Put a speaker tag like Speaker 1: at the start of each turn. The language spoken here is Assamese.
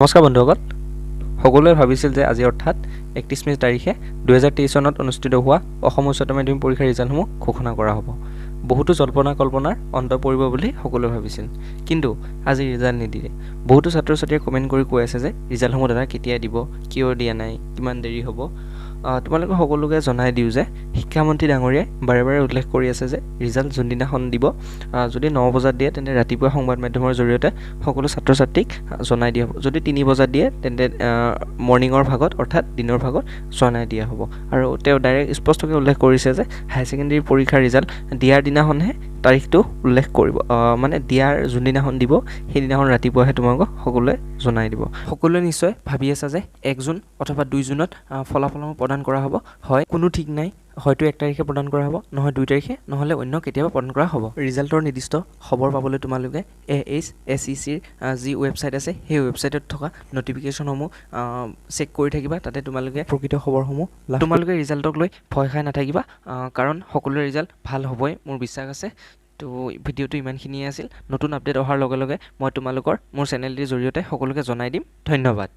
Speaker 1: নমস্কাৰ বন্ধুসকল, সকলোৱে ভাবিছিল যে আজি অৰ্থাৎ 31 মে তাৰিখে 2023 চনত অনুষ্ঠিত হোৱা অসম উচ্চতৰ মাধ্যমিক পৰীক্ষাৰ ৰিজাল্টসমূহ ঘোষণা কৰা হ'ব। বহুতো জল্পনা কল্পনাৰ অন্ত পৰিব বুলি সকলোৱে ভাবিছিল, কিন্তু আজি ৰিজাল্ট নিদিলে। বহুতো ছাত্ৰ ছাত্ৰীয়ে কমেণ্ট কৰি কৈ আছে যে ৰিজাল্টসমূহ দাদা কেতিয়া দিব, কিয় দিয়া নাই, কিমান দেৰি হ'ব। তোমালোকে সকলোকে জনাই দিওঁ যে শিক্ষামন্ত্ৰী ডাঙৰীয়াই বাৰে বাৰে উল্লেখ কৰি আছে যে ৰিজাল্ট যোনদিনাখন দিব, যদি 9 বজাত দিয়ে তেন্তে ৰাতিপুৱা সংবাদ মাধ্যমৰ জৰিয়তে সকলো ছাত্ৰ ছাত্ৰীক জনাই দিয়া হ'ব। যদি 3 বজাত দিয়ে তেন্তে মৰ্ণিঙৰ ভাগত অৰ্থাৎ দিনৰ ভাগত জনাই দিয়া হ'ব। আৰু তেওঁ ডাইৰেক্ট স্পষ্টকৈ উল্লেখ কৰিছে যে হাই ছেকেণ্ডেৰী পৰীক্ষাৰ ৰিজাল্ট দিয়াৰ দিনাখনহে তাৰিখটো উল্লেখ কৰিব, মানে দিয়াৰ যোনদিনাখন দিব সেইদিনাখন ৰাতিপুৱাহে তোমালোকক সকলোৱে জনাই দিব। সকলোৱে নিশ্চয় ভাবি আছা যে 1 জুন অথবা 2 জুনত ফলাফলসমূহ প্ৰদান কৰা হ'ব। হয়, কোনো ঠিক নাই, হয়তো 1 তাৰিখে প্ৰদান কৰা হ'ব, নহয় 2 তাৰিখে, নহ'লে অন্য কেতিয়াবা প্ৰদান কৰা হ'ব। ৰিজাল্টৰ নিৰ্দিষ্ট খবৰ পাবলৈ তোমালোকে AHSECৰ যি ৱেবছাইট আছে সেই ৱেবছাইটত থকা ন'টিফিকেশ্যনসমূহ চেক কৰি থাকিবা। তাতে তোমালোকে প্ৰকৃত খবৰসমূহ তোমালোকে ৰিজাল্টক লৈ ভয় খাই নাথাকিবা, কাৰণ সকলোৰে ৰিজাল্ট ভাল হ'বই, মোৰ বিশ্বাস আছে। তো ভিডিঅ'টো ইমানখিনিয়ে আছিল। নতুন আপডেট অহাৰ লগে লগে মই তোমালোকৰ মোৰ চেনেলটিৰ জৰিয়তে সকলোকে জনাই দিম। ধন্যবাদ।